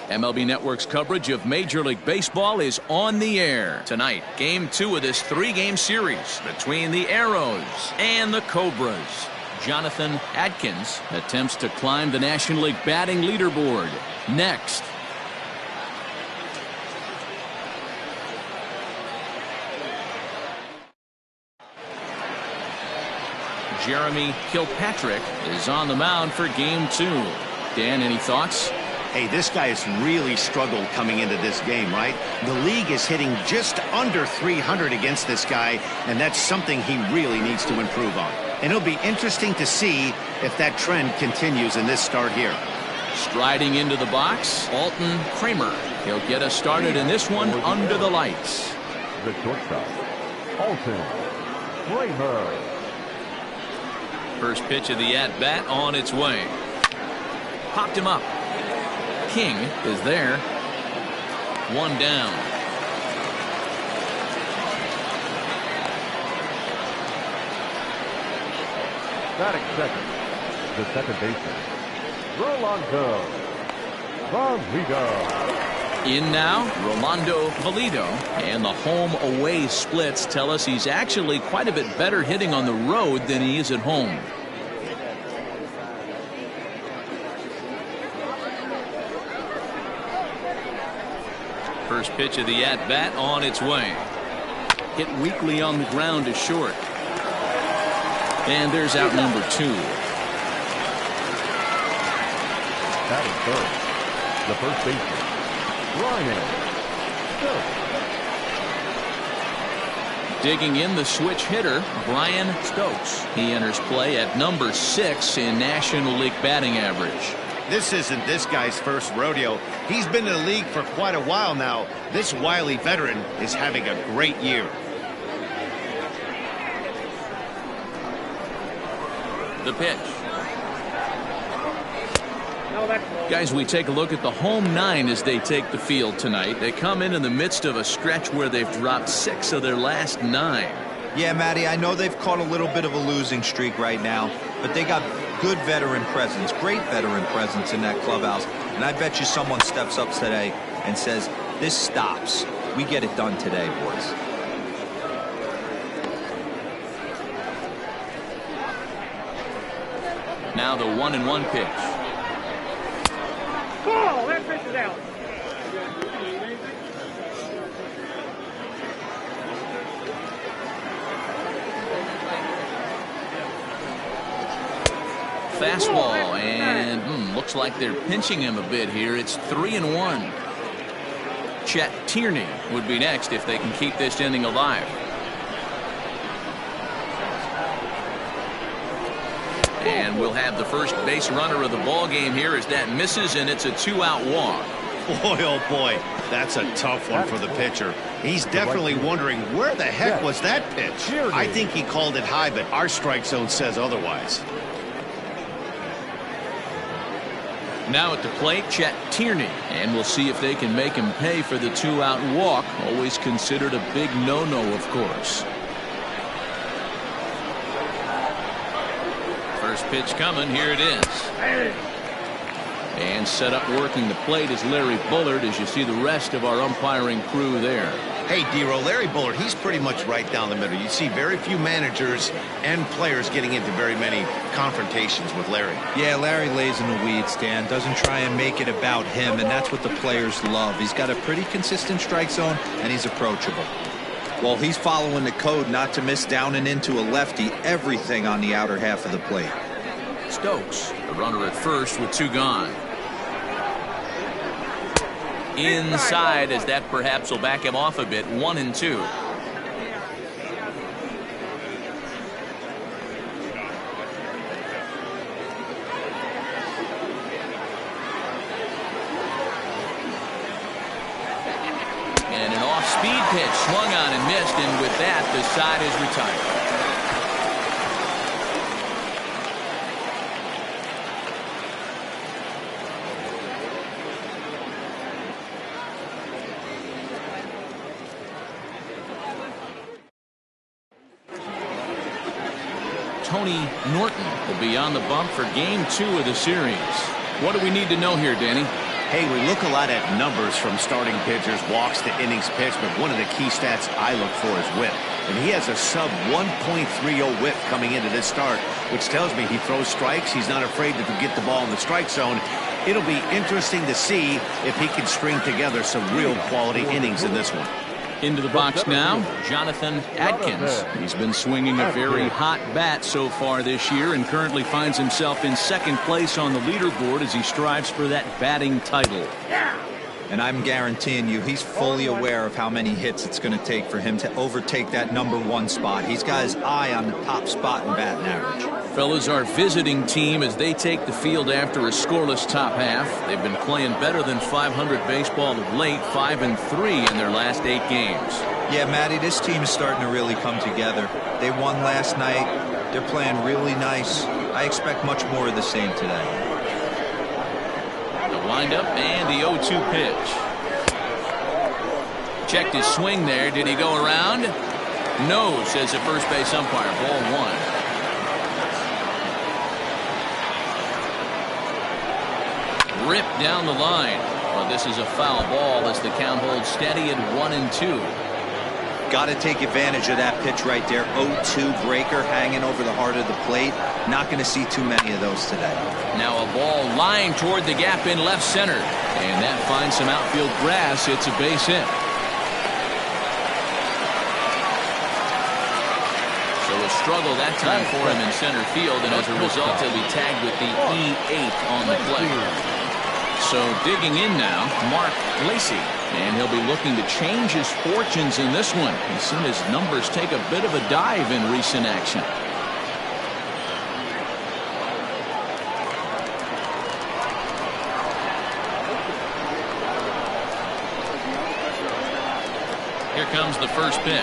MLB Network's coverage of Major League Baseball is on the air. Tonight, Game 2 of this 3-game series between the Arrows and the Cobras. Jonathan Adkins attempts to climb the National League batting leaderboard. Next. Jeremy Kilpatrick is on the mound for Game 2. Dan, any thoughts? Hey, this guy has really struggled coming into this game, right? The league is hitting just under 300 against this guy, and that's something he really needs to improve on. And it'll be interesting to see if that trend continues in this start here. Striding into the box, Alton Kramer. He'll get us started in this one under the lights. The shortstop, Alton Kramer. First pitch of the at-bat on its way. Popped him up. King is there. One down. Batting second, the second baseman, Rolando Valido. In now, Rolando Valido. And the home-away splits tell us he's actually quite a bit better hitting on the road than he is at home. First pitch of the at-bat on its way. Hit weakly on the ground to short. And there's out number 2. Batting third, the first baseman, Ryan Stokes. Digging in the switch hitter, Brian Stokes. He enters play at number 6 in National League batting average. This isn't this guy's first rodeo. He's been in the league for quite a while now. This wily veteran is having a great year. The pitch. Guys, we take a look at the home 9 as they take the field tonight. They come in the midst of a stretch where they've dropped 6 of their last 9. Yeah, Matty, I know they've caught a little bit of a losing streak right now, but they got good veteran presence, great veteran presence in that clubhouse. And I bet you someone steps up today and says, this stops. We get it done today, boys. Now the 1-1 pitch. Oh, that pitch is out. Fastball, and looks like they're pinching him a bit here. It's 3-1. Chet Tierney would be next if they can keep this inning alive. And we'll have the first base runner of the ball game here as that misses, and it's a 2-out walk. Boy, oh boy, that's a tough one for the pitcher. He's definitely wondering where the heck was that pitch. I think he called it high, but our strike zone says otherwise. Now at the plate, Chet Tierney, and we'll see if they can make him pay for the 2-out walk. Always considered a big no-no, of course. First pitch coming. Here it is. And set up working the plate is Larry Bullard, as you see the rest of our umpiring crew there. Hey, D-Row, Larry Bullard, he's pretty much right down the middle. You see very few managers and players getting into very many confrontations with Larry. Yeah, Larry lays in the weeds, Dan. Doesn't try and make it about him, and that's what the players love. He's got a pretty consistent strike zone, and he's approachable. Well, he's following the code not to miss down and into a lefty, everything on the outer half of the plate. Stokes, the runner at first with 2 gone. Inside, as that perhaps will back him off a bit. 1-2. And an off-speed pitch swung on and missed, and with that, the side is retired. Tony Norton will be on the bump for Game 2 of the series. What do we need to know here, Danny? Hey, we look a lot at numbers from starting pitchers, walks to innings pitched, but one of the key stats I look for is whip. And he has a sub 1.30 whip coming into this start, which tells me he throws strikes. He's not afraid to get the ball in the strike zone. It'll be interesting to see if he can string together some real quality innings in this one. Into the box now, Jonathan Adkins. He's been swinging a very hot bat so far this year and currently finds himself in second place on the leaderboard as he strives for that batting title. And I'm guaranteeing you he's fully aware of how many hits it's going to take for him to overtake that #1 spot. He's got his eye on the top spot in batting average. Fellas, our visiting team as they take the field after a scoreless top half. They've been playing better than .500 baseball of late, 5-3 in their last 8 games. Yeah, Matty, this team is starting to really come together. They won last night. They're playing really nice. I expect much more of the same today. The windup and the 0-2 pitch. Checked his swing there. Did he go around? No, says the first base umpire. Ball 1. Ripped down the line. Well, this is a foul ball as the count holds steady at 1-2. Got to take advantage of that pitch right there. 0-2 breaker hanging over the heart of the plate. Not going to see too many of those today. Now a ball lying toward the gap in left center. And that finds some outfield grass. It's a base hit. So a struggle that time for him in center field. And as a result, he'll be tagged with the E8 on the play. So digging in now, Mark Lacey. And he'll be looking to change his fortunes in this one. He's seen his numbers take a bit of a dive in recent action. Here comes the first pitch.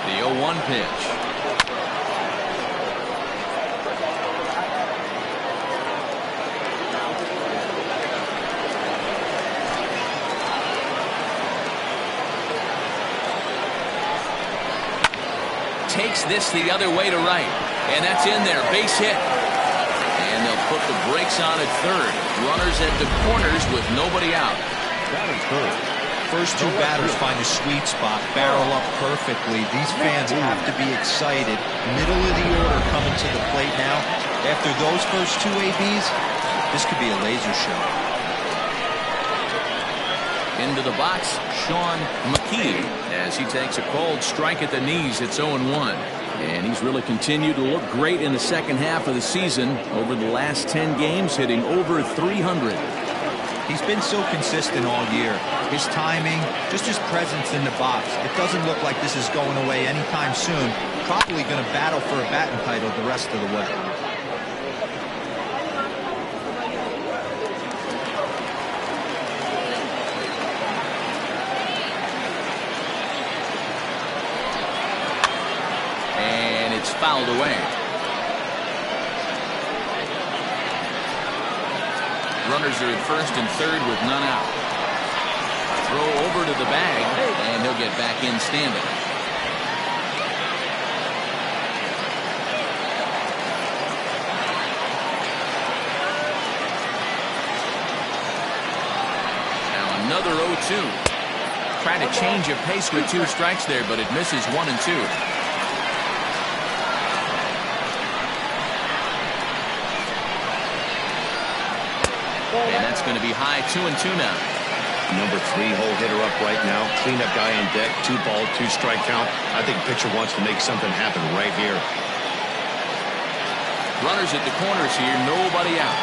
The 0-1 pitch. Takes this the other way to right. And that's in there. Base hit. And they'll put the brakes on at third. Runners at the corners with nobody out. That is third. First 2 batters find a sweet spot, barrel up perfectly. These fans have to be excited. Middle of the order coming to the plate now. After those first 2 ABs, this could be a laser show. Into the box, Sean McKee, as he takes a cold strike at the knees. It's 0-1. And he's really continued to look great in the second half of the season. Over the last 10 games, hitting over 300. He's been so consistent all year. His timing, just his presence in the box. It doesn't look like this is going away anytime soon. Probably going to battle for a batting title the rest of the way. And it's fouled away. Runners are at first and third with none out. Throw over to the bag, and he'll get back in standing. Now another 0-2. Try to change a pace with 2 strikes there, but it misses 1-2. And that's going to be high 2-2 now. Number 3 hole hitter up right now. Cleanup guy on deck. 2 ball, 2 strike count. I think pitcher wants to make something happen right here. Runners at the corners here. Nobody out.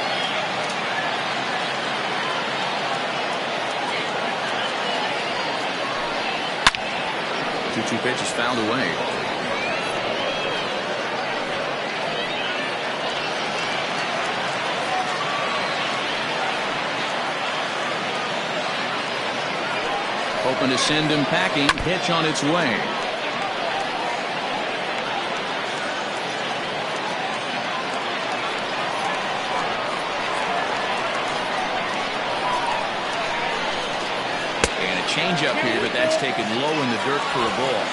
The 2-2 pitch is fouled away. Hoping to send him packing. Pitch on its way. changeup here, but that's taken low in the dirt for a ball.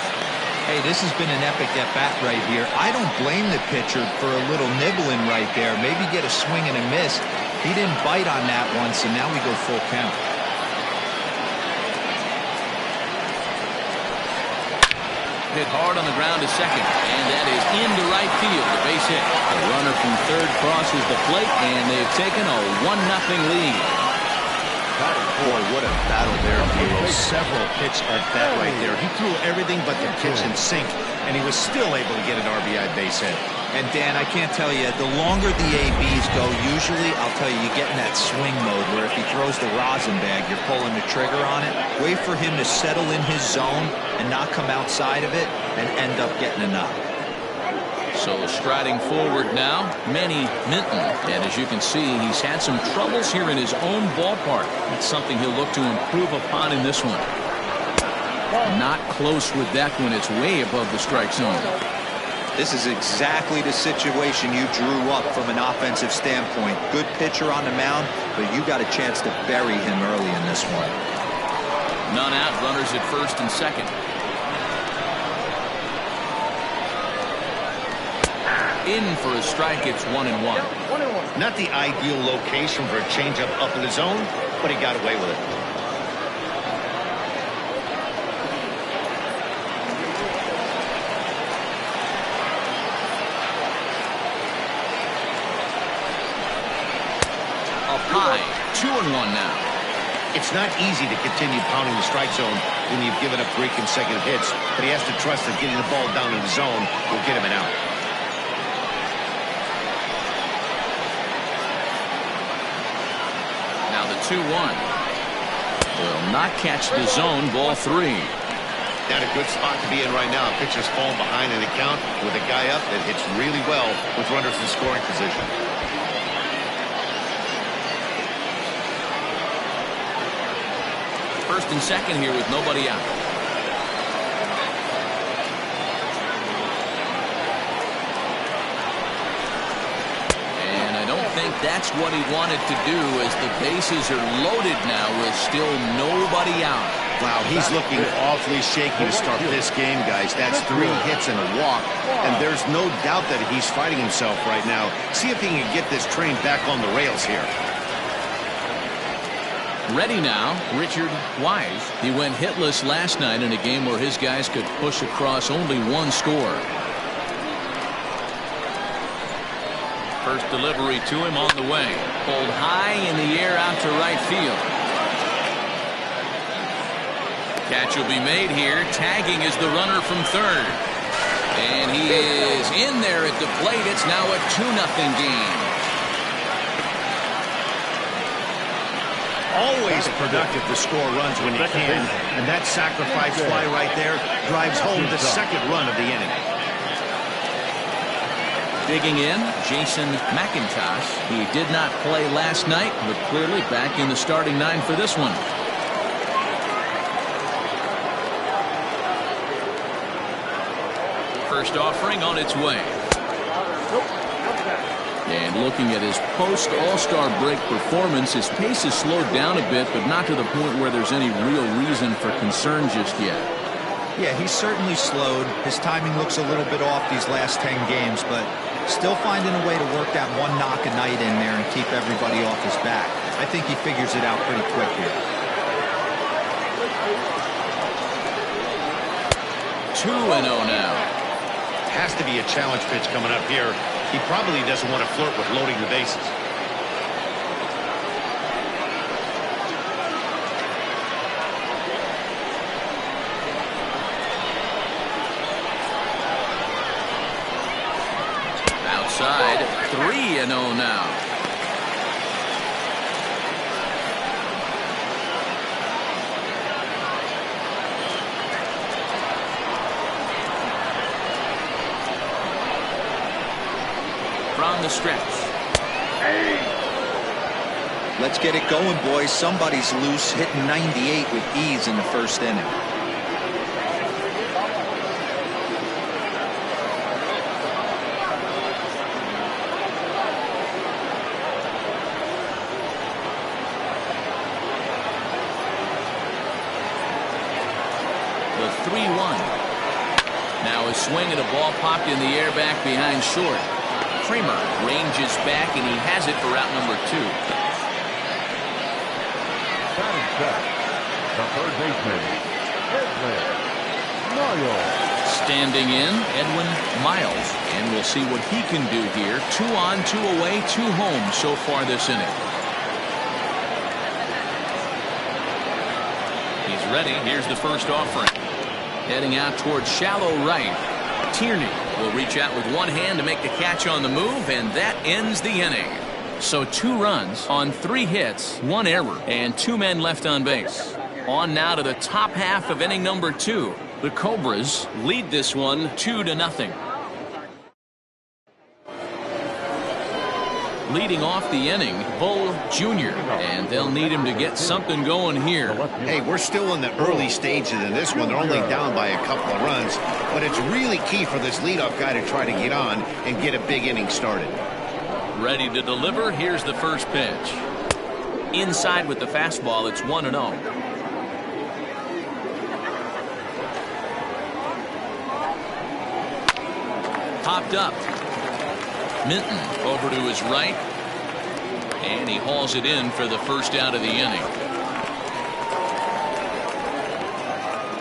Hey, this has been an epic at-bat right here. I don't blame the pitcher for a little nibbling right there. Maybe get a swing and a miss. He didn't bite on that one, so now we go full count. Hit hard on the ground to second, and that is into right field, a base hit. The runner from third crosses the plate, and they've taken a 1-0 lead. Boy, what a battle there, Hero. Several pitch at bat right there. He threw everything but the kitchen sink, and he was still able to get an RBI base hit. And Dan, I can't tell you, the longer the ABs go, usually, I'll tell you, you get in that swing mode where if he throws the rosin bag, you're pulling the trigger on it. Wait for him to settle in his zone and not come outside of it and end up getting a knock. So striding forward now, Manny Minton. And as you can see, he's had some troubles here in his own ballpark. That's something he'll look to improve upon in this one. Not close with that one. It's way above the strike zone. This is exactly the situation you drew up from an offensive standpoint. Good pitcher on the mound, but you got a chance to bury him early in this one. None out, runners at first and second. In for a strike, it's 1-1. Not the ideal location for a changeup up in the zone, but he got away with it. High, 2-1 now. It's not easy to continue pounding the strike zone when you've given up 3 consecutive hits, but he has to trust that getting the ball down in the zone will get him an out. Now the 2-1 will not catch the zone. Ball 3. Not a good spot to be in right now. Pitcher's falling behind in the count with a guy up that hits really well with runners in scoring position. First and second here with nobody out. And I don't think that's what he wanted to do, as the bases are loaded now with still nobody out. Wow, he's looking awfully shaky to start this game, guys. That's 3 hits and a walk, and there's no doubt that he's fighting himself right now. See if he can get this train back on the rails here. Ready now, Richard Wise. He went hitless last night in a game where his guys could push across only 1 score. First delivery to him on the way. Pulled high in the air out to right field. Catch will be made here. Tagging is the runner from third. And he is in there at the plate. It's now a 2-0 game. Always productive to score runs when you can, and that sacrifice fly right there drives home the second run of the inning. Digging in, Jason McIntosh. He did not play last night, but clearly back in the starting 9 for this one. First offering on its way. And looking at his post-All-Star break performance, his pace has slowed down a bit, but not to the point where there's any real reason for concern just yet. Yeah, he's certainly slowed. His timing looks a little bit off these last 10 games, but still finding a way to work that 1 knock a night in there and keep everybody off his back. I think he figures it out pretty quick here. 2-0 now. Has to be a challenge pitch coming up here. He probably doesn't want to flirt with loading the bases. Outside, 3-0 now. From the stretch. Let's get it going, boys. Somebody's loose, hitting 98 with ease in the first inning. 3-1. Now a swing and a ball popped in the air back behind short. Kramer ranges back, and he has it for out number 2. Batting set, the third baseman, Edwin Miles. Standing in, Edwin Miles. And we'll see what he can do here. 2 on, 2 away, 2 home so far this inning. He's ready. Here's the first offering. Heading out towards shallow right. Tierney will reach out with one hand to make the catch on the move, and that ends the inning. So 2 runs on 3 hits, 1 error, and 2 men left on base. On now to the top half of inning number 2. The Cobras lead this one 2-0. Leading off the inning, Bull Jr., and they'll need him to get something going here. Hey, we're still in the early stages of this one. They're only down by a couple of runs, but it's really key for this leadoff guy to try to get on and get a big inning started. Ready to deliver. Here's the first pitch. Inside with the fastball. It's 1-0. Popped up. Minton over to his right, and he hauls it in for the first out of the inning.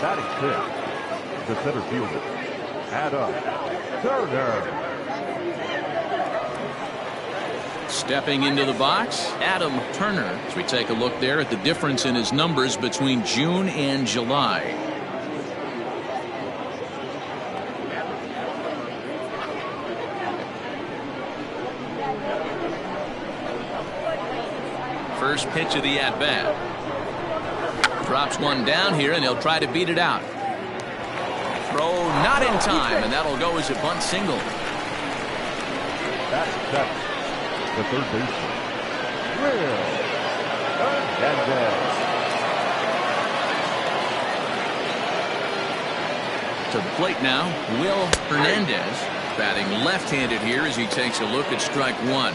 Batting fifth, the center fielder, Adam Turner. Stepping into the box, Adam Turner. As we take a look there at the difference in his numbers between June and July. First pitch of the at-bat. Drops one down here, and he'll try to beat it out. Throw not in time, and that'll go as a bunt single. That's set. The third baseman, Will Hernandez. To the plate now, Will Hernandez, batting left-handed here as he takes a look at strike 1.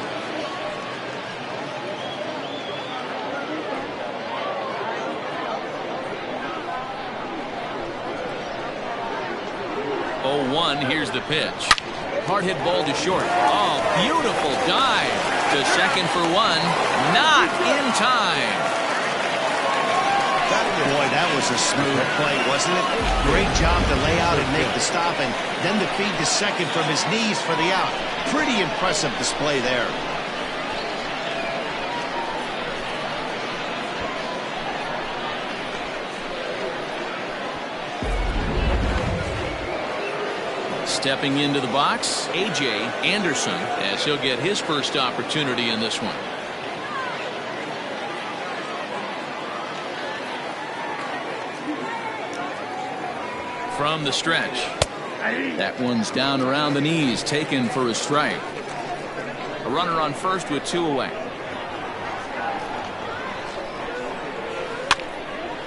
Here's the pitch. Hard hit ball to short. Oh, beautiful dive to second for 1. Not in time. Boy, that was a smooth play, wasn't it? Great job to lay out and make the stop, and then to feed to second from his knees for the out. Pretty impressive display there. Stepping into the box, A.J. Anderson, as he'll get his first opportunity in this one. From the stretch. That one's down around the knees, taken for a strike. A runner on first with 2 away.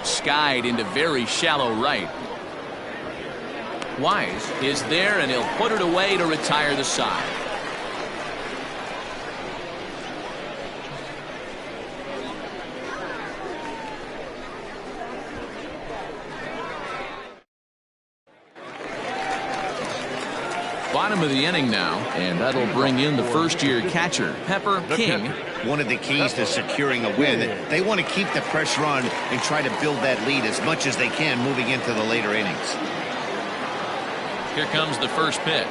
Skied into very shallow right. Wise is there, and he'll put it away to retire the side. Bottom of the inning now, and that'll bring in the first-year catcher, Pepper King. One of the keys to securing a win, they want to keep the pressure on and try to build that lead as much as they can moving into the later innings. Here comes the first pitch.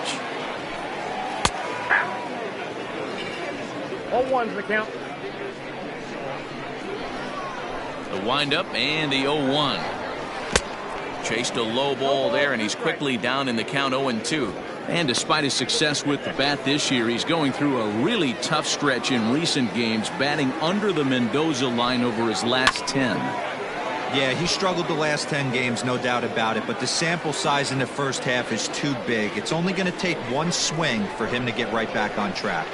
0-1's the count. The windup and the 0-1. Chased a low ball there, and he's quickly down in the count 0-2. And despite his success with the bat this year, he's going through a really tough stretch in recent games, batting under the Mendoza line over his last 10. Yeah, he struggled the last 10 games, no doubt about it, but the sample size in the first half is too big. It's only going to take one swing for him to get right back on track.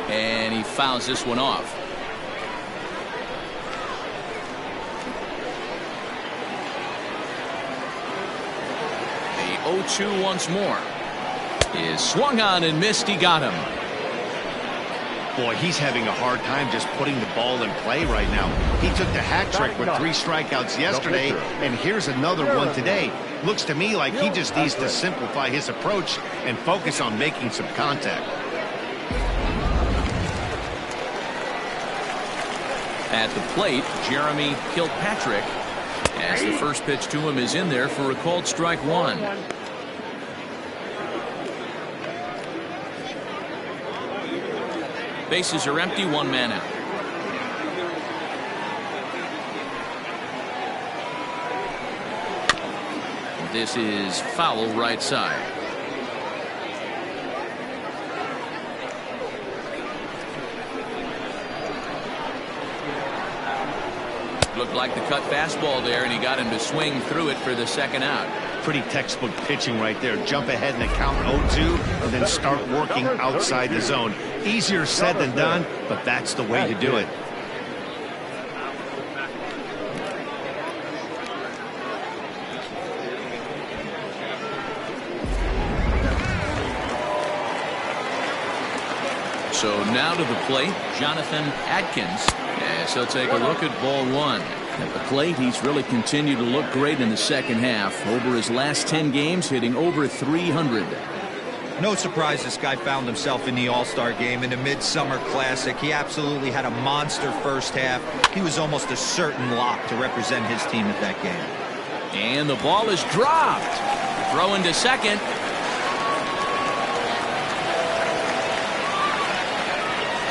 And he fouls this one off. The 0-2 once more. Is swung on and missed. He got him. Boy, he's having a hard time just putting the ball in play right now. He took the hat trick with 3 strikeouts yesterday, and here's another one today. Looks to me like he just needs to simplify his approach and focus on making some contact. At the plate, Jeremy Kilpatrick, as the first pitch to him is in there for a called strike 1. Bases are empty, 1 man out. This is foul right side. Looked like the cut fastball there, and he got him to swing through it for the second out. Pretty textbook pitching right there. Jump ahead in the count 0-2 and then start working outside the zone. Easier said than done, but that's the way to do it. So now to the plate, Jonathan Adkins, as he'll take a look at ball 1. At the plate, he's really continued to look great in the second half. Over his last 10 games, hitting over 300. No surprise this guy found himself in the All-Star game in the Midsummer Classic. He absolutely had a monster first half. He was almost a certain lock to represent his team at that game. And the ball is dropped. Throw into second.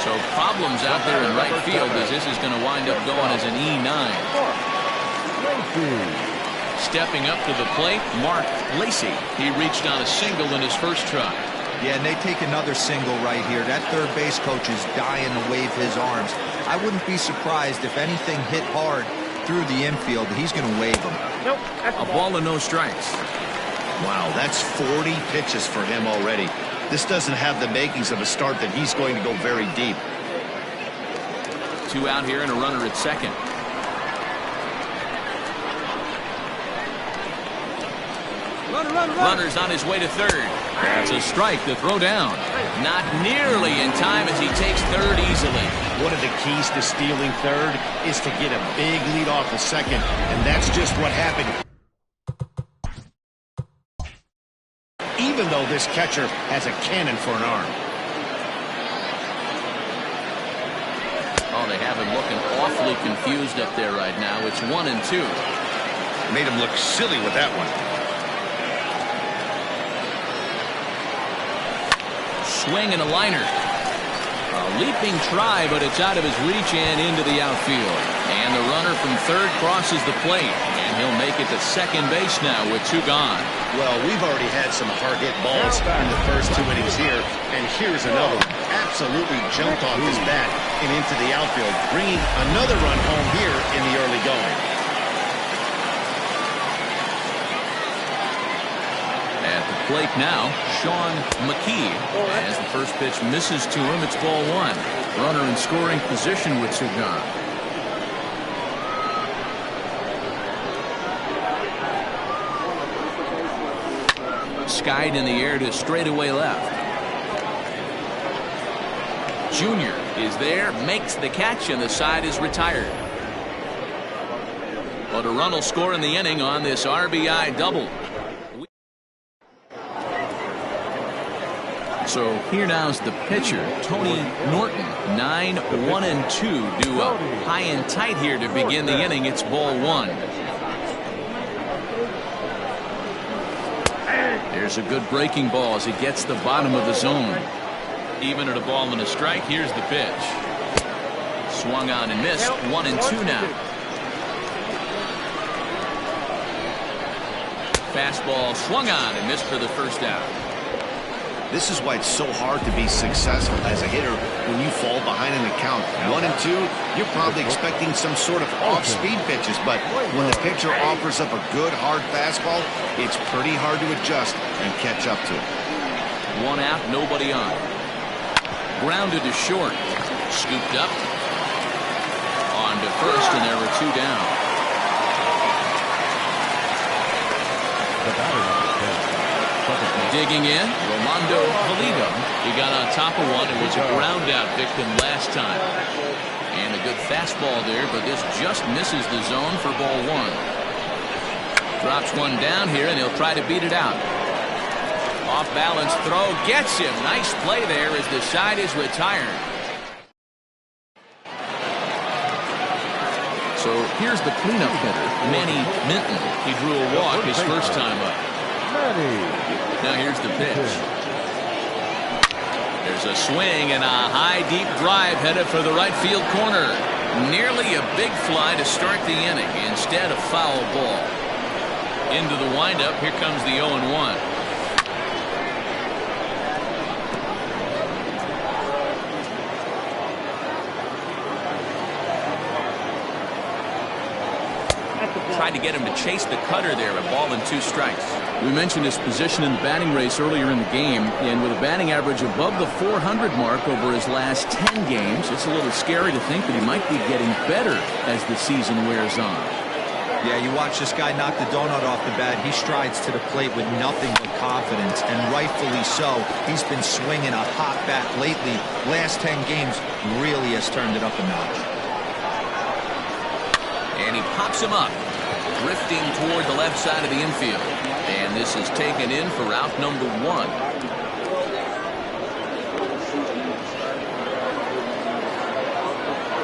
So problems out there in right field as this is going to wind up going as an E9. Stepping up to the plate, Mark Lacey. He reached on a single in his first try. Yeah, and they take another single right here. That third base coach is dying to wave his arms. I wouldn't be surprised if anything hit hard through the infield. He's going to wave them. Nope. A ball and no strikes. Wow, that's 40 pitches for him already. This doesn't have the makings of a start that he's going to go very deep. 2 out here and a runner at second. Runner's on his way to third. That's a strike to throw down. Not nearly in time as he takes third easily. One of the keys to stealing third is to get a big lead off of second, and that's just what happened. Even though this catcher has a cannon for an arm. Oh, they have him looking awfully confused up there right now. It's 1-2. Made him look silly with that one. Swing and a liner. A leaping try, but it's out of his reach and into the outfield. And the runner from third crosses the plate. And he'll make it to second base now with 2 gone. Well, we've already had some hard-hit balls in the first 2 innings here. And here's another one. Absolutely jumped off his bat and into the outfield, bringing another run home here in the early going. At the plate now, Sean McKee. As the first pitch misses to him, it's ball 1. Runner in scoring position with 2 gone. Skied in the air to straightaway left. Junior is there, makes the catch, and the side is retired. But a run will score in the inning on this RBI double. So here now's the pitcher, Tony Norton. 9-1-2 due up high and tight here to begin the inning. It's ball 1. There's a good breaking ball as it gets the bottom of the zone. Even at a ball and a strike, here's the pitch. Swung on and missed. 1-2 now. Fastball swung on and missed for the first out. This is why it's so hard to be successful as a hitter when you fall behind in the count. 1-2, you're probably expecting some sort of off-speed pitches, but when the pitcher offers up a good, hard fastball, it's pretty hard to adjust and catch up to it. 1 out, nobody on. Grounded to short. Scooped up. On to first, and there were 2 down. The batter number 10, second base. Digging in, Rolando Pulido. He got on top of one and was a ground out victim last time. And a good fastball there, but this just misses the zone for ball one. Drops one down here, and he'll try to beat it out. Off balance throw gets him. Nice play there as the side is retired. So here's the cleanup hitter, Manny Minton. He drew a walk his first time up. Now here's the pitch. There's a swing and a high deep drive headed for the right field corner. Nearly a big fly to start the inning. Instead a foul ball. Into the windup. Here comes the 0-1. Tried to get him to chase the cutter there, a ball and 2 strikes. We mentioned his position in the batting race earlier in the game, and with a batting average above the 400 mark over his last 10 games, it's a little scary to think that he might be getting better as the season wears on. Yeah, you watch this guy knock the donut off the bat. He strides to the plate with nothing but confidence, and rightfully so. He's been swinging a hot bat lately. Last 10 games really has turned it up a notch. And he pops him up, drifting toward the left side of the infield. And this is taken in for out number 1.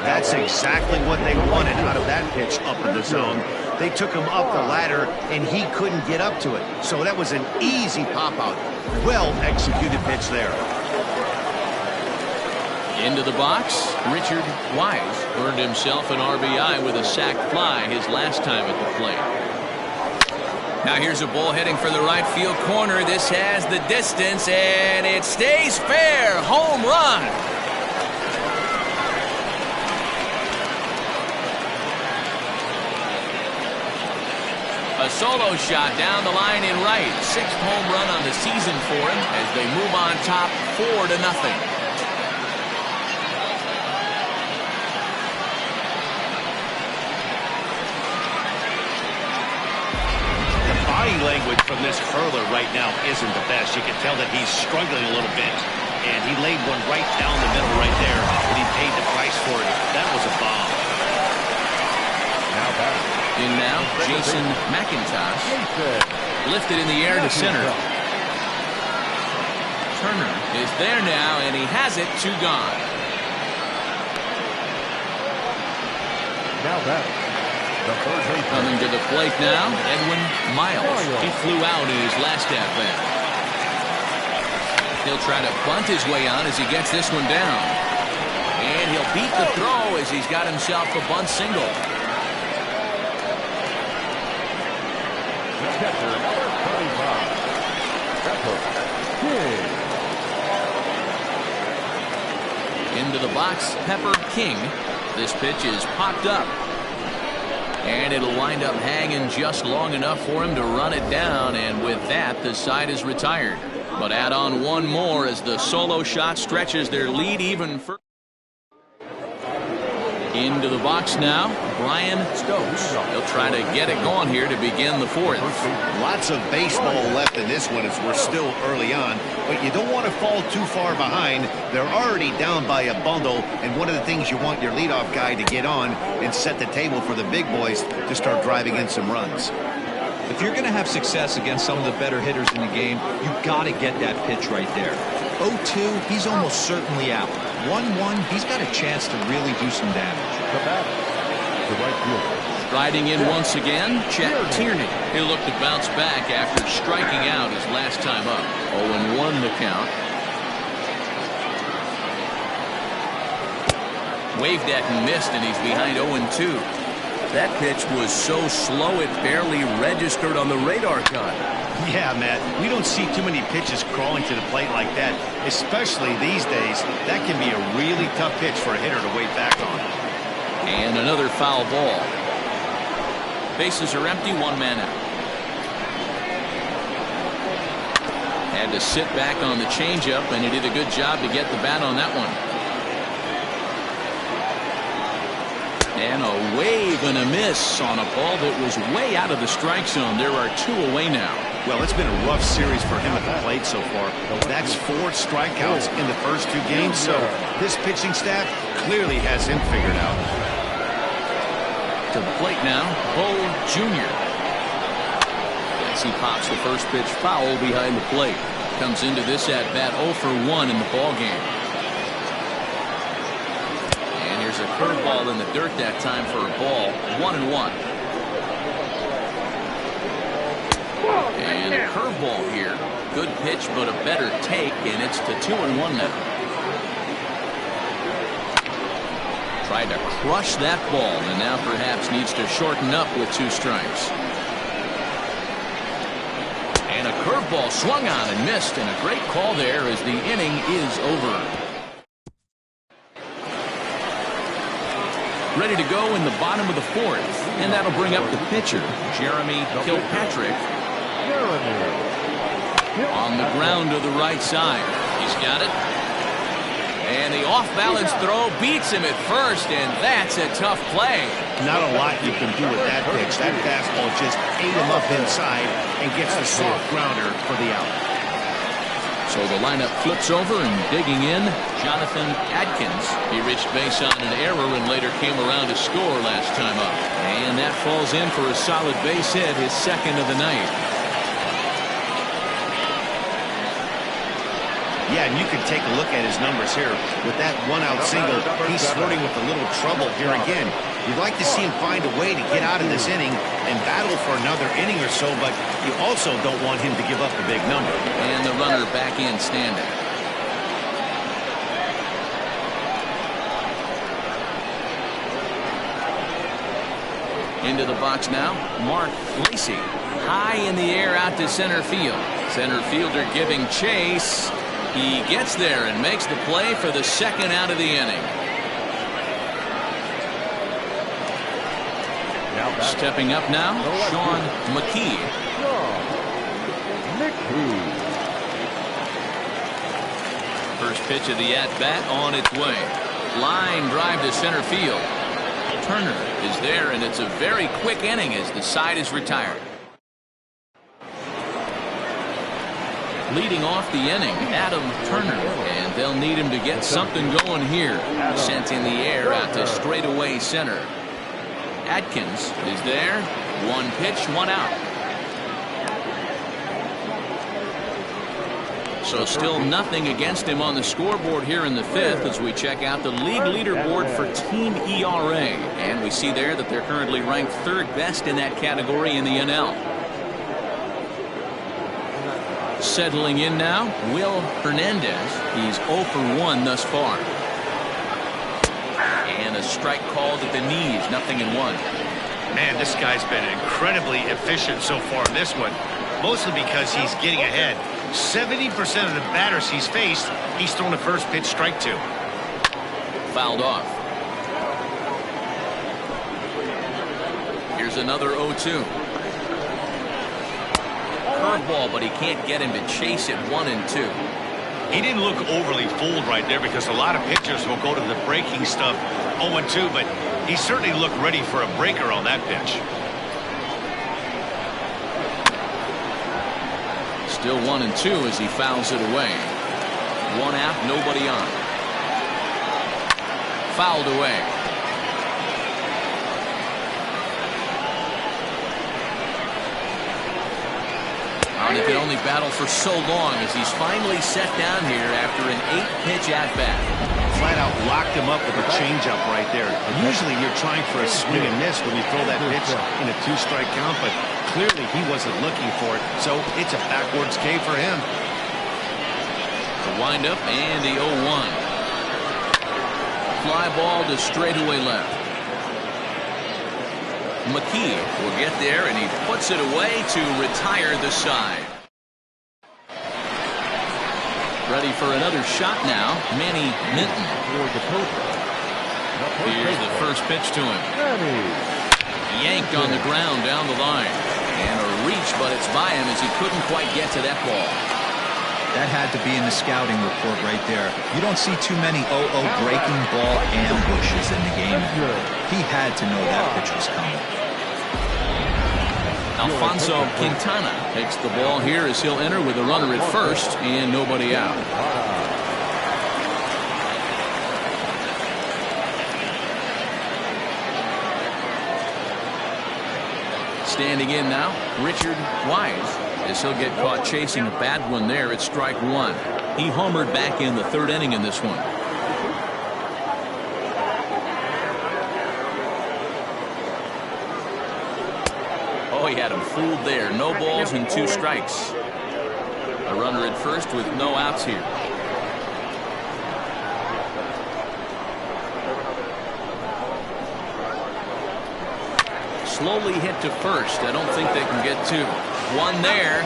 That's exactly what they wanted out of that pitch up in the zone. They took him up the ladder, and he couldn't get up to it. So that was an easy pop-out. Well-executed pitch there. Into the box, Richard Wise earned himself an RBI with a sac fly his last time at the plate. Now here's a ball heading for the right field corner. This has the distance, and it stays fair. Home run. A solo shot down the line in right. 6th home run on the season for him as they move on top 4-0. Body language from this hurler right now isn't the best. You can tell that he's struggling a little bit. And he laid one right down the middle right there, and he paid the price for it. That was a bomb. Now back. In now, Jason McIntosh. Lifted in the air to center. Turner is there now, and he has it. 2 gone. Now back. Coming to the plate now, Edwin Miles. He flew out in his last at-bat. He'll try to bunt his way on as he gets this one down. And he'll beat the throw as he's got himself a bunt single. The catcher, number 25. Pepper King. Into the box, Pepper King. This pitch is popped up. And it'll wind up hanging just long enough for him to run it down, and with that, the side is retired. But add on one more as the solo shot stretches their lead even further. Into the box now, Brian Stokes. He'll try to get it going here to begin the 4th. Lots of baseball left in this one as we're still early on, but you don't want to fall too far behind. They're already down by a bundle, and one of the things you want your leadoff guy to get on and set the table for the big boys to start driving in some runs. If you're going to have success against some of the better hitters in the game, you've got to get that pitch right there. 0-2, he's almost certainly out. 1-1, he's got a chance to really do some damage. The batter, the right fielder. Riding in once again, Chet Tierney. He'll look to bounce back after striking out his last time up. 0-1 the count. Waved at and missed, and he's behind 0-2. That pitch was so slow it barely registered on the radar gun. Yeah, Matt, we don't see too many pitches crawling to the plate like that, especially these days. That can be a really tough pitch for a hitter to wait back on. And another foul ball. Bases are empty, 1 man out. Had to sit back on the changeup, and he did a good job to get the bat on that one. And a wave and a miss on a ball that was way out of the strike zone. There are 2 away now. Well, it's been a rough series for him at the plate so far. That's 4 strikeouts in the first 2 games, so this pitching staff clearly has him figured out. To the plate now, Bo Jr. As he pops the first pitch foul behind the plate. Comes into this at-bat 0 for 1 in the ballgame. And here's a curveball in the dirt that time for a ball. 1-1. And a curveball here. Good pitch, but a better take, and it's to 2-1 now. Tried to crush that ball, and now perhaps needs to shorten up with 2 strikes. And a curveball swung on and missed, and a great call there as the inning is over. Ready to go in the bottom of the 4th, and that'll bring up the pitcher, Jeremy Kilpatrick. On the ground to the right side. He's got it. And the off-balance throw beats him at first, and that's a tough play. Not a lot you can do with that pitch. That fastball just ate him up inside and gets a soft grounder for the out. So the lineup flips over, and digging in, Jonathan Adkins. He reached base on an error and later came around to score last time up. And that falls in for a solid base hit, his second of the night. Yeah, and you can take a look at his numbers here. With that 1-out single, he's flirting with a little trouble here again. You'd like to see him find a way to get out of this inning and battle for another inning or so, but you also don't want him to give up a big number. And the runner back in standing. Into the box now, Mark Lacey. High in the air out to center field. Center fielder giving chase. He gets there and makes the play for the second out of the inning. Stepping up now, Sean McKee. First pitch of the at-bat on its way. Line drive to center field. Turner is there, and it's a very quick inning as the side is retired. Leading off the inning, Adam Turner, and they'll need him to get something going here. Sent in the air out to straightaway center. Adkins is there. 1 pitch, 1 out. So still nothing against him on the scoreboard here in the 5th as we check out the league leaderboard for team ERA. And we see there that they're currently ranked 3rd best in that category in the NL. Settling in now, Will Hernandez. He's 0 for 1 thus far. And a strike called at the knees, 0-1. Man, this guy's been incredibly efficient so far in this one, mostly because he's getting ahead. 70% of the batters he's faced, he's thrown the first pitch strike to. Fouled off. Here's another 0-2. Curveball, but he can't get him to chase it 1-2. He didn't look overly fooled right there because a lot of pitchers will go to the breaking stuff 0-2, but he certainly looked ready for a breaker on that pitch. Still 1-2 as he fouls it away. 1 out, nobody on. Fouled away. And he can only battle for so long as he's finally set down here after an 8-pitch at-bat. Flat out locked him up with a changeup right there. Usually you're trying for a swing and miss when you throw that pitch in a 2-strike count, but clearly he wasn't looking for it, so it's a backwards K for him. The windup and the 0-1. Fly ball to straightaway left. McKee will get there, and he puts it away to retire the side. Ready for another shot now, Manny Minton. Here's the first pitch to him. Yanked on the ground down the line. And a reach, but it's by him as he couldn't quite get to that ball. That had to be in the scouting report right there. You don't see too many 0-0 breaking ball ambushes in the game. He had to know that pitch was coming. Alfonso Quintana takes the ball here as he'll enter with a runner at first and nobody out. Standing in now, Richard Wise, as he'll get caught chasing a bad one there at strike one. He homered back in the third inning in this one. Oh, he had him fooled there. No balls and 2 strikes. A runner at first with no outs here. Slowly hit to first. I don't think they can get 2. One there.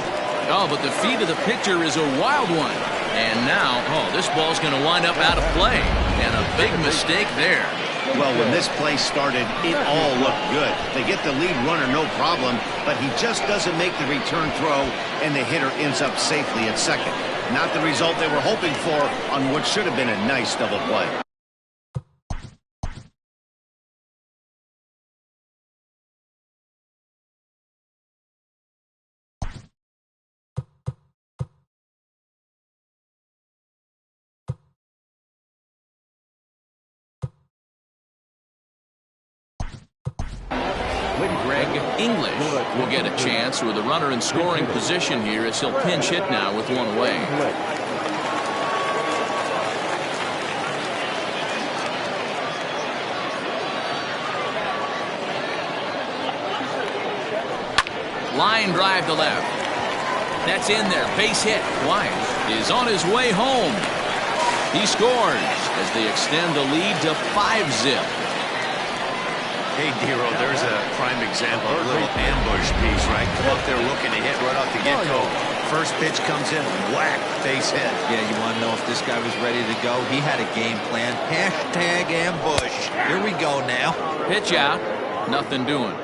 Oh, but the feed of the pitcher is a wild one. And now, this ball's going to wind up out of play. And a big mistake there. Well, when this play started, it all looked good. They get the lead runner, no problem, but he just doesn't make the return throw, and the hitter ends up safely at second. Not the result they were hoping for on what should have been a nice double play. Greg English will get a chance with a runner in scoring position here as he'll pinch hit now with one away. Line drive to left. That's in there. Base hit. Wise is on his way home. He scores as they extend the lead to 5-zip. Hey, Dero, there's a prime example of a little ambush piece, right? Come up there looking to hit right off the get-go. First pitch comes in, whack, base hit. Yeah, you want to know if this guy was ready to go? He had a game plan. Hashtag ambush. Here we go now. Pitch out. Nothing doing.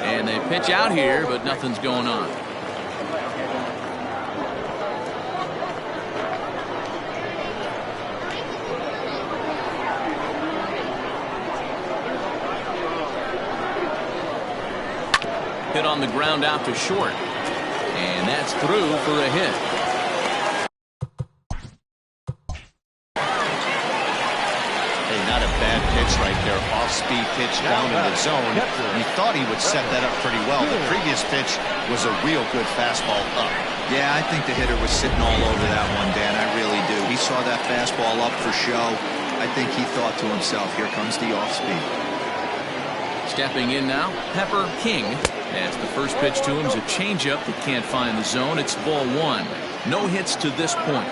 And they pitch out here, but nothing's going on. Hit on the ground out to short. And that's through for a hit. Hey, not a bad pitch right there. Off-speed pitch down in the zone. He thought he would set that up pretty well. The previous pitch was a real good fastball up. Yeah, I think the hitter was sitting all over that one, Dan. I really do. He saw that fastball up for show. I think he thought to himself, here comes the off-speed. Stepping in now, Pepper King. As the first pitch to him is a changeup that can't find the zone. It's ball one. No hits to this point.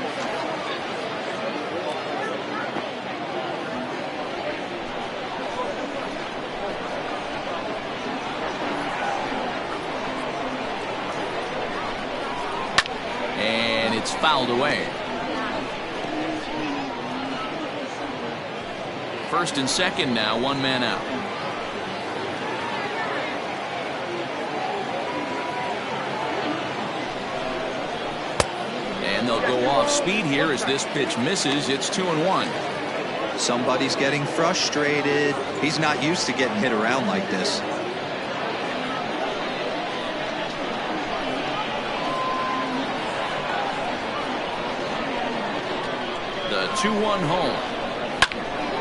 And it's fouled away. First and second now, one man out. And they'll go off speed here as this pitch misses. It's 2-1. Somebody's getting frustrated. He's not used to getting hit around like this. The 2-1 home.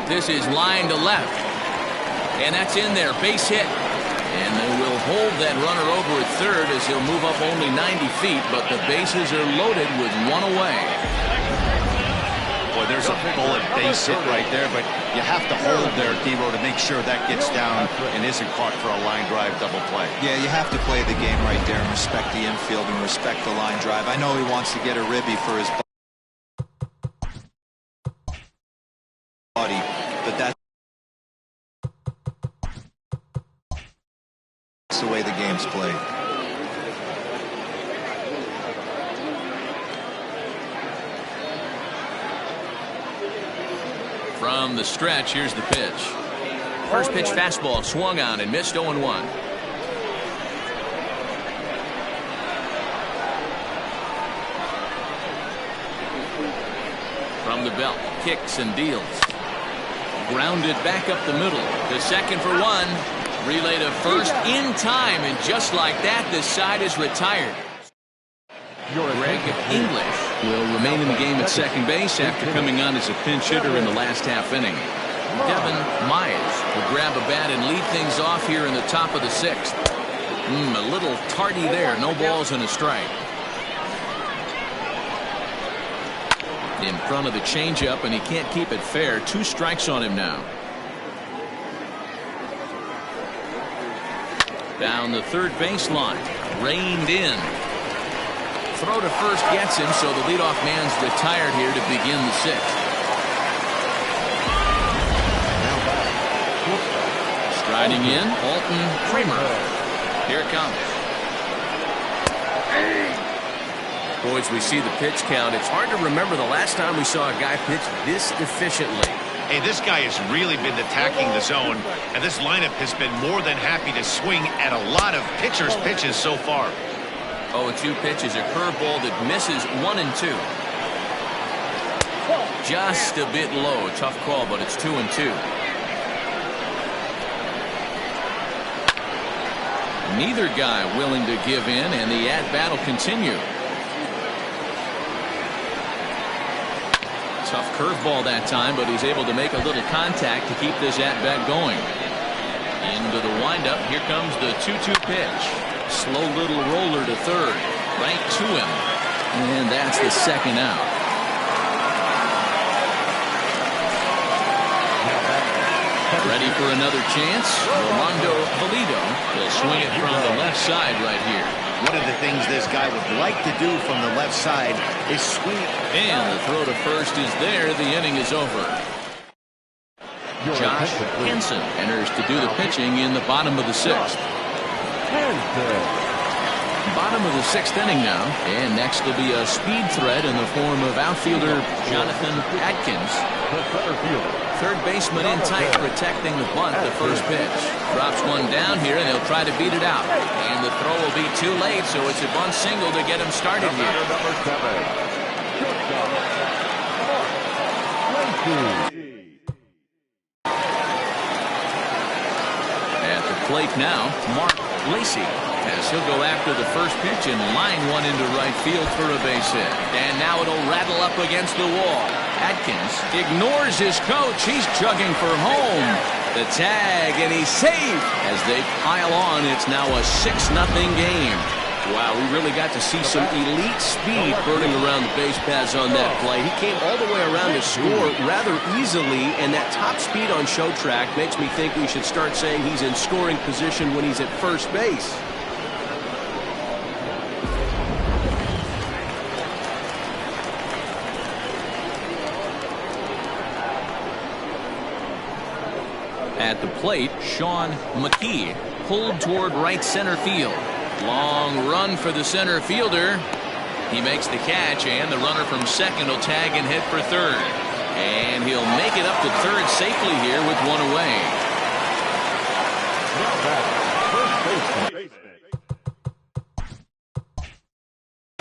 This is line to left. And that's in there. Base hit. And they will hold that runner over at third as he'll move up only 90 feet, but the bases are loaded with one away. Boy, there's a bullet base hit right there, but you have to hold there, Dero, to make sure that gets down and isn't caught for a line drive double play. Yeah, you have to play the game right there and respect the infield and respect the line drive. I know he wants to get a ribby for his body, but that's the way the game's played. From the stretch, here's the pitch. First pitch fastball swung on and missed. 0-1. kicks and deals. Grounded back up the middle. The second for one. Relay to first in time, and just like that, this side is retired. Greg English will remain in the game at second base after coming on as a pinch hitter in the last half inning. Devin Myers will grab a bat and lead things off here in the top of the sixth. A little tardy there. No balls and a strike. In front of the changeup, and he can't keep it fair. 2 strikes on him now. Down the third baseline. Reined in. Throw to first gets him, so the leadoff man's retired here to begin the sixth. Striding in, Alton Kramer. Here it comes. Boys, we see the pitch count. It's hard to remember the last time we saw a guy pitch this efficiently. Hey, this guy has really been attacking the zone, and this lineup has been more than happy to swing at a lot of pitchers' pitches so far. 0-2 pitches, a curveball that misses 1 and 2. Just a bit low. Tough call, but it's 2 and 2. Neither guy willing to give in, and the at-bat will continue. Tough curveball that time, but he's able to make a little contact to keep this at-bat going. Into the windup. Here comes the 2-2 pitch. Slow little roller to third. Right to him. And that's the second out. Ready for another chance. Rolando Valido will swing it from the left side right here. One of the things this guy would like to do from the left side is swing. And the throw to first is there. The inning is over. Josh Hansen enters to do the pitching in the bottom of the sixth. Bottom of the sixth inning now, and next will be a speed threat in the form of outfielder Jonathan Adkins. Third baseman in tight, protecting the bunt. The first pitch drops one down here, and they'll try to beat it out. And the throw will be too late, so it's a bunt single to get him started here. At the plate now, Mark Lacey, as he'll go after the first pitch and line one into right field for a base hit. And now it'll rattle up against the wall. Adkins ignores his coach. He's chugging for home. The tag, and he's safe. As they pile on, it's now a 6-0 game. Wow, we really got to see some elite speed burning around the base paths on that play. He came all the way around to score rather easily, and that top speed on show track makes me think we should start saying he's in scoring position when he's at first base. At the plate, Sean McKee pulled toward right center field. Long run for the center fielder. He makes the catch, and the runner from second will tag and hit for third. And he'll make it up to third safely here with one away.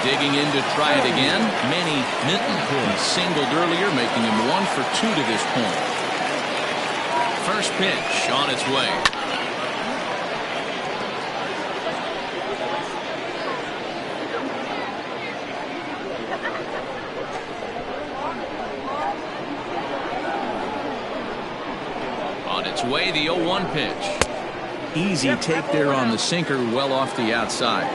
Digging in to try it again, Manny Minton. He singled earlier, making him 1 for 2 to this point. First pitch on its way. On its way, the 0-1 pitch. Easy take there on the sinker, well off the outside.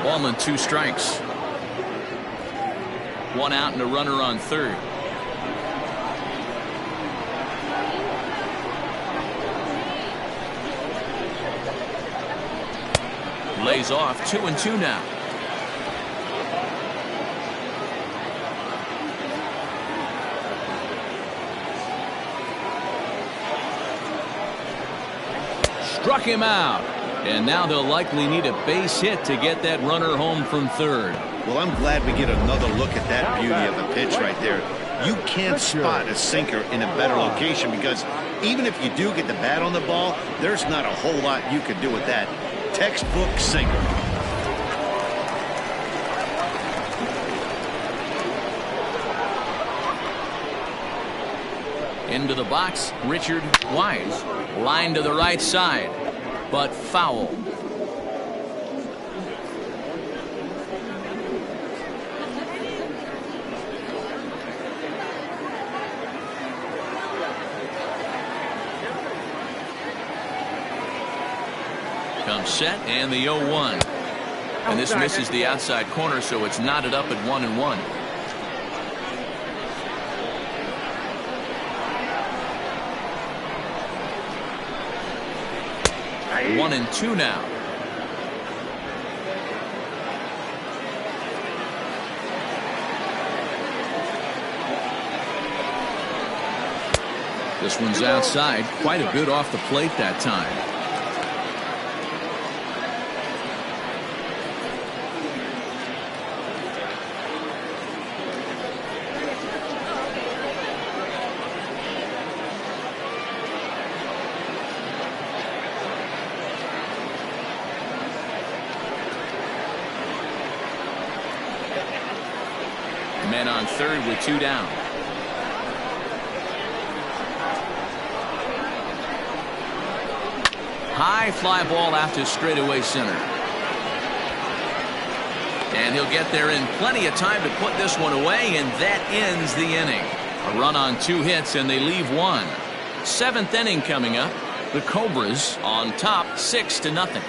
Ballman, 2 strikes. 1 out and a runner on third. Lays off. 2-2 now. struck him out. And now they'll likely need a base hit to get that runner home from third. Well, I'm glad we get another look at that beauty of a pitch right there. You can't spot a sinker in a better location because even if you do get the bat on the ball, there's not a whole lot you can do with that. Textbook sinker. Into the box, Richard Wise. Line to the right side, but foul. Comes set and the 0-1. And this misses the outside corner, so it's knotted up at 1-1. 1-2 now. This one's outside, quite a bit off the plate that time. Men on third with 2 down. High fly ball out to straightaway center. And he'll get there in plenty of time to put this one away, and that ends the inning. A run on 2 hits, and they leave 1. 7th inning coming up. The Cobras on top 6-0.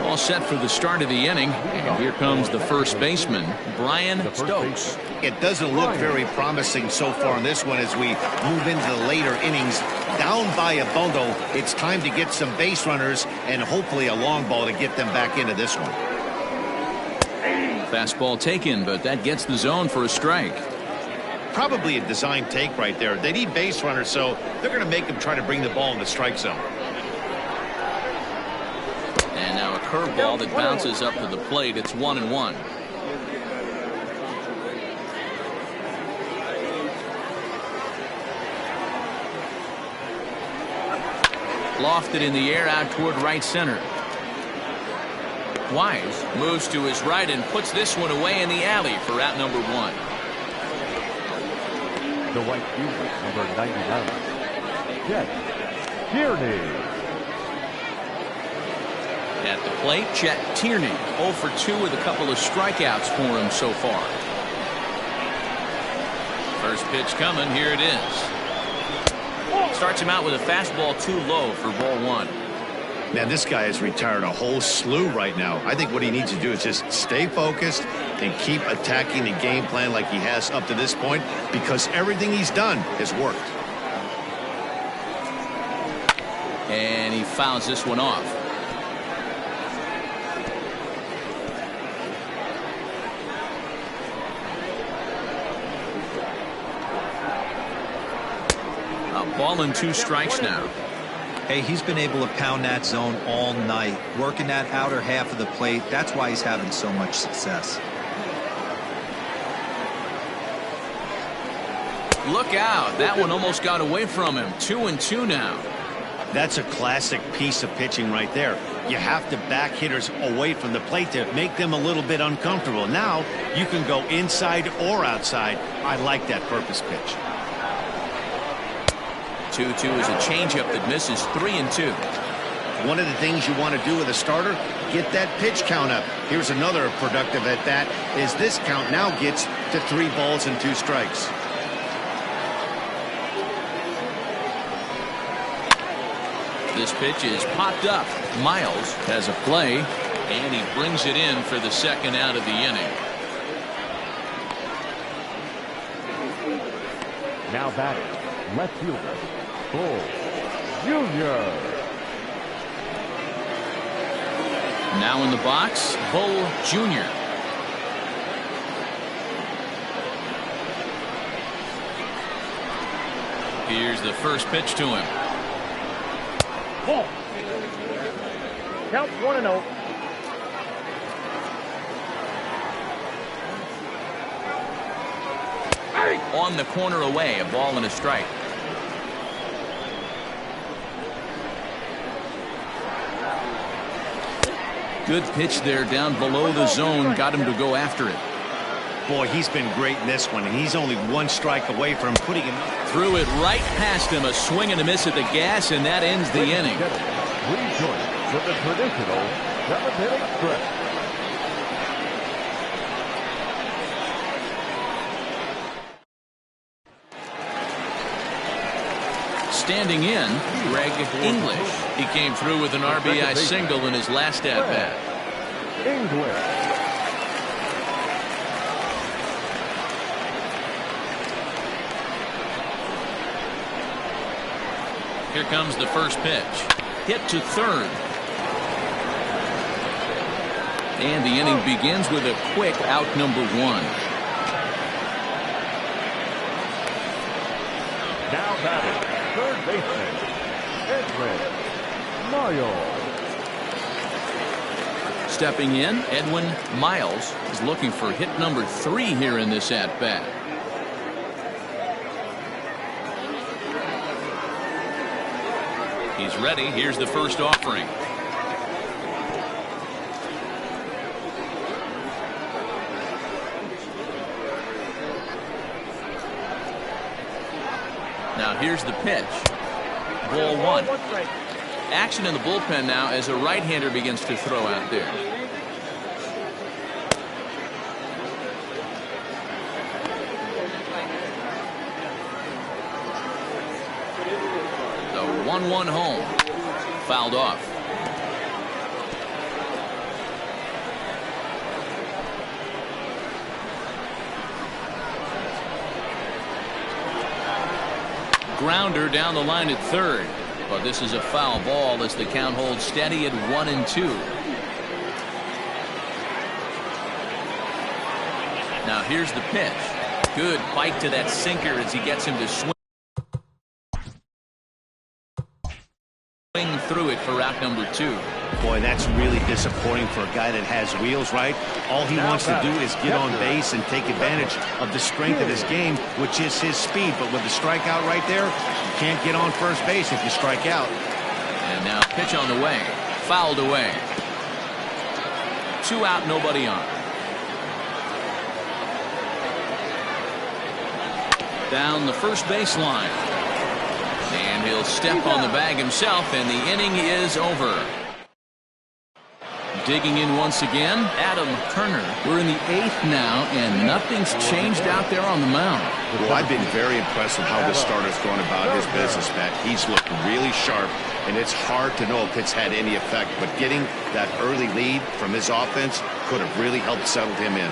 All set for the start of the inning, and here comes the first baseman, Brian Stokes. It doesn't look very promising so far in this one as we move into the later innings. Down by a bundle, it's time to get some base runners and hopefully a long ball to get them back into this one. Fastball taken, but that gets the zone for a strike. Probably a design take right there. They need base runners, so they're going to make them try to bring the ball in the strike zone. And now a curveball that bounces up to the plate. It's 1-1. Lofted in the air out toward right center. Wise moves to his right and puts this one away in the alley for out number 1. The right fielder, number 99, Chet Tierney. At the plate, Chet Tierney, 0 for 2 with a couple of strikeouts for him so far. First pitch coming, here it is. Starts him out with a fastball too low for ball 1. Man, this guy has retired a whole slew right now. I think what he needs to do is just stay focused and keep attacking the game plan like he has up to this point, because everything he's done has worked. And he fouls this one off. A ball and 2 strikes now. Hey, he's been able to pound that zone all night, working that outer half of the plate. That's why he's having so much success. Look out. That one almost got away from him. 2-2 now. That's a classic piece of pitching right there. You have to back hitters away from the plate to make them a little bit uncomfortable. Now you can go inside or outside. I like that purpose pitch. 2-2 is a changeup that misses. 3-2. One of the things you want to do with a starter, get that pitch count up. Here's another productive at bat, is this count now gets to 3 balls and 2 strikes. This pitch is popped up. Miles has a play, and he brings it in for the second out of the inning. Now batting, left fielder, Bull Jr. Now in the box, Bull Jr. Here's the first pitch to him. Ball. Count 1-0. On the corner away, a ball and a strike. Good pitch there down below the zone. Got him to go after it. Boy, he's been great in this one, and he's only one strike away from putting him. Threw it right past him. A swing and a miss at the gas, and that ends the inning. Rejoin with the traditional 7th-inning stretch. Standing in, Greg English. He came through with an RBI single in his last at-bat. English. Here comes the first pitch. Hit to third. And the inning begins with a quick out number 1. Now batting, third baseman, Edwin Miles. Stepping in, Edwin Miles is looking for hit number 3 here in this at-bat. He's ready. Here's the first offering. Now here's the pitch. Ball 1. Action in the bullpen now as a right-hander begins to throw out there. The 1-1 home. Fouled off. Grounder down the line at third, but this is a foul ball as the count holds steady at 1-2. Now here's the pitch. Good bite to that sinker as he gets him to swing through it for out number 2. Boy, that's really disappointing for a guy that has wheels, right? All he wants to do is get on base and take advantage of the strength of his game, which is his speed. But with the strikeout right there, you can't get on first base if you strike out. And now pitch on the way. Fouled away. 2 out, nobody on. Down the first baseline. And he'll step on the bag himself, and the inning is over. Digging in once again, Adam Turner. We're in the 8th now, and nothing's changed out there on the mound. Well, I've been very impressed with how this starter's going about his business, Matt. He's looked really sharp, and it's hard to know if it's had any effect. But getting that early lead from his offense could have really helped settle him in.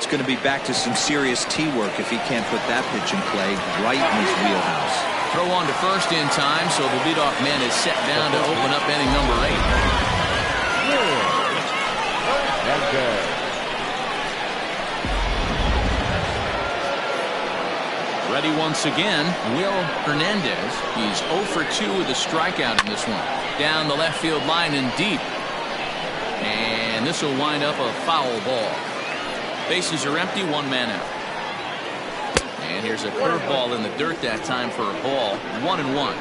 It's going to be back to some serious tee work if he can't put that pitch in play right in his wheelhouse. Throw on to first in time, so the leadoff man is set down to open up inning number 8. Ready once again, Will Hernandez. He's 0 for 2 with a strikeout in this one. Down the left field line and deep. And this will wind up a foul ball. Bases are empty, 1 man out. And here's a curveball in the dirt that time for a ball. 1-1.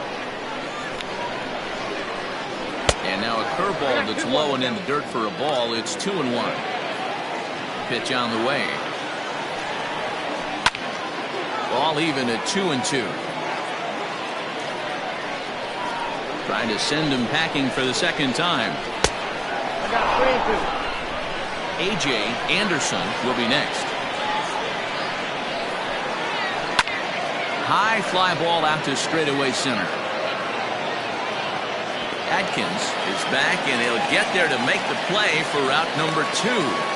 And now a curveball that's low and in the dirt for a ball. It's 2-1. Pitch on the way. Ball even at 2-2. Trying to send him packing for the second time. A.J. Anderson will be next. High fly ball out to straightaway center. Adkins is back, and he'll get there to make the play for out number 2.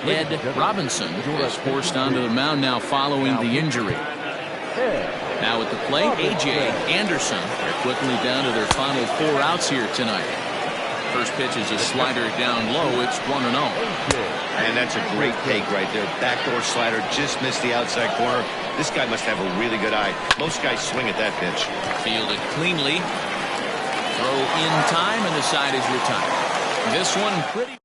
Ed Robinson is forced onto the mound now following the injury. Now at the plate, A.J. Anderson. They're quickly down to their final 4 outs here tonight. First pitch is a slider down low. It's 1-0. And that's a great take right there. Backdoor slider, just missed the outside corner. This guy must have a really good eye. Most guys swing at that pitch. Fielded cleanly. Throw in time, and the side is retired. This one pretty.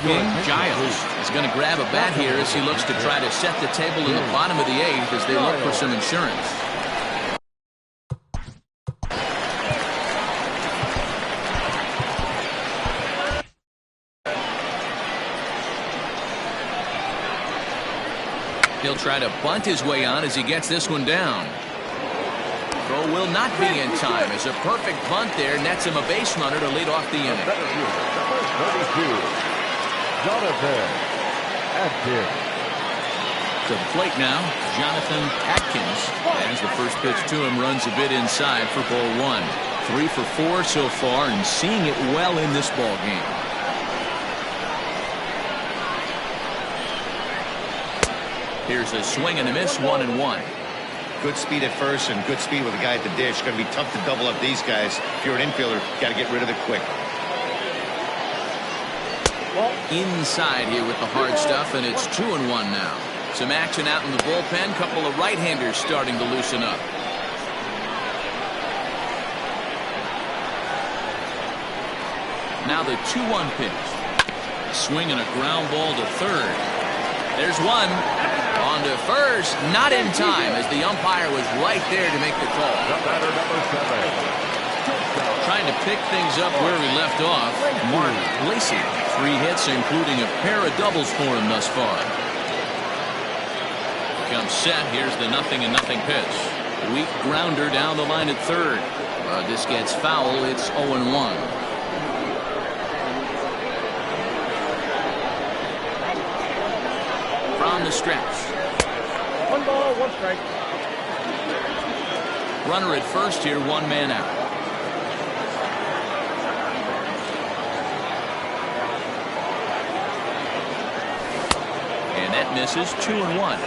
King Giles is going to grab a bat here as he looks to try to set the table in the bottom of the 8th as they look for some insurance. He'll try to bunt his way on as he gets this one down. Throw will not be in time as a perfect bunt there nets him a base runner to lead off the inning. Jonathan Atkins. To the plate now, Jonathan Atkins. As the first pitch to him runs a bit inside for ball 1. 3 for 4 so far and seeing it well in this ball game. Here's a swing and a miss, 1-1. Good speed at first and good speed with the guy at the dish. Going to be tough to double up these guys. If you're an infielder, got to get rid of it quick. Inside here with the hard stuff, and it's 2-1 now. Some action out in the bullpen. Couple of right-handers starting to loosen up. Now the 2-1 pitch. Swing and a ground ball to third. There's one. On to first. Not in time as the umpire was right there to make the call. Trying to pick things up where we left off. Mark Lacey. 3 hits, including a pair of doubles for him thus far. Comes set. Here's the 0-0 pitch. Weak grounder down the line at third. This gets foul. It's 0-1. From the stretch. 1 ball, 1 strike. Runner at first here, 1 man out. And that misses. 2-1.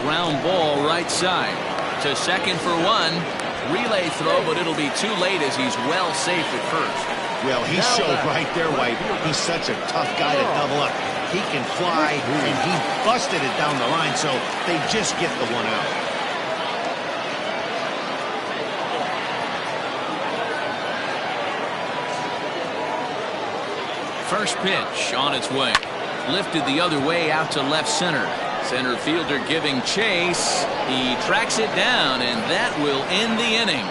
Ground ball right side to second for 1. Relay throw, but it'll be too late as he's well safe at first. Well, he showed right there why he's such a tough guy to double up. He can fly, and he busted it down the line, so they just get the 1 out. First pitch on its way. Lifted the other way out to left center. Center fielder giving chase. He tracks it down, and that will end the inning.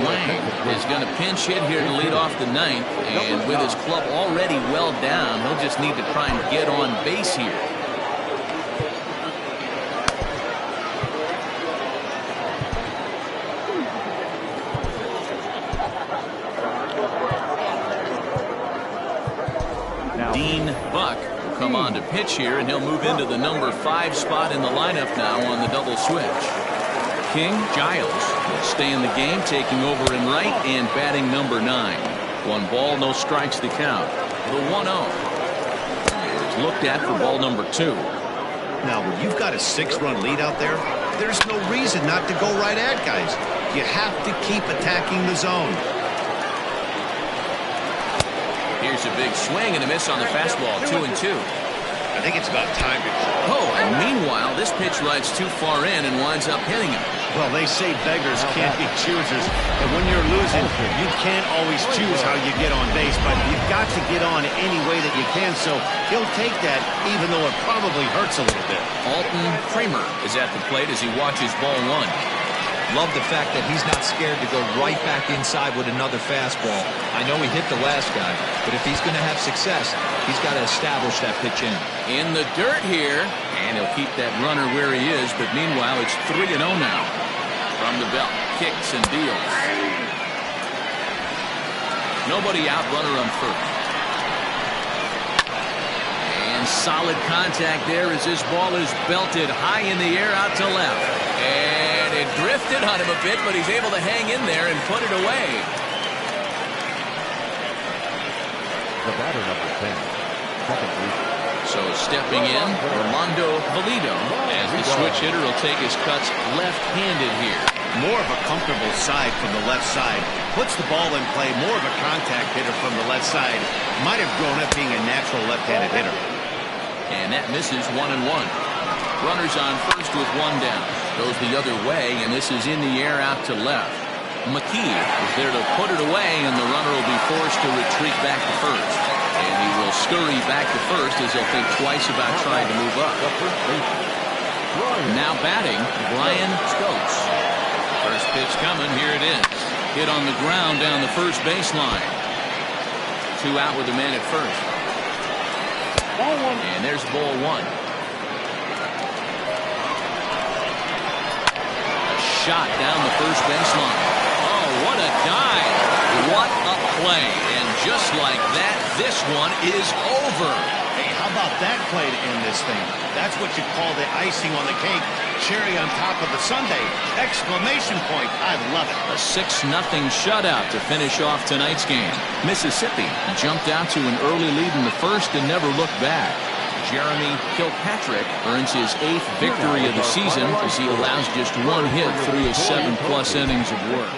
Lang is going to pinch hit here to lead off the 9th, and with his club already well down, he'll just need to try and get on base here. Dean Buck will come on to pitch here, and he'll move into the number 5 spot in the lineup now on the double switch. King Giles will stay in the game, taking over in right and batting number 9. 1 ball, no strikes to count. The 1-0 is looked at for ball number 2. Now, when you've got a 6-run lead out there, there's no reason not to go right at guys. You have to keep attacking the zone. Here's a big swing and a miss on the fastball. 2-2. I think it's about time to... Oh, and meanwhile, this pitch rides too far in and winds up hitting him. Well, they say beggars can't be choosers. And when you're losing, you can't always choose how you get on base, but you've got to get on any way that you can. So he'll take that, even though it probably hurts a little bit. Alton Kramer is at the plate as he watches ball 1. Love the fact that he's not scared to go right back inside with another fastball. I know he hit the last guy, but if he's going to have success, he's got to establish that pitch in the dirt here, and he'll keep that runner where he is. But meanwhile, it's 3-0 now. From the belt, kicks and deals. Nobody out, runner on first. And solid contact there as this ball is belted high in the air out to left. And it drifted on him a bit, but he's able to hang in there and put it away. The batter, number 10, second baseman. So stepping in, Armando Valido, as the switch hitter will take his cuts left-handed here. More of a comfortable side from the left side. Puts the ball in play. More of a contact hitter from the left side. Might have grown up being a natural left-handed hitter. And that misses 1-1. Runners on first with one down. Goes the other way, and this is in the air out to left. McKee is there to put it away, and the runner will be forced to retreat back to first. And he will scurry back to first as he'll think twice about trying to move up. Now batting, Brian Stokes. First pitch coming, here it is. Hit on the ground down the first baseline. 2 out with the man at first. And there's ball 1. A shot down the first baseline. Oh, what a dive. What a play. And just like that, this one is over. Hey, how about that play to end this thing? That's what you call the icing on the cake. Cherry on top of the sundae. Exclamation point. I love it. A 6-0 shutout to finish off tonight's game. Mississippi jumped out to an early lead in the first and never looked back. Jeremy Kilpatrick earns his 8th victory of the season as he allows just 1 hit through his 7+ innings of work.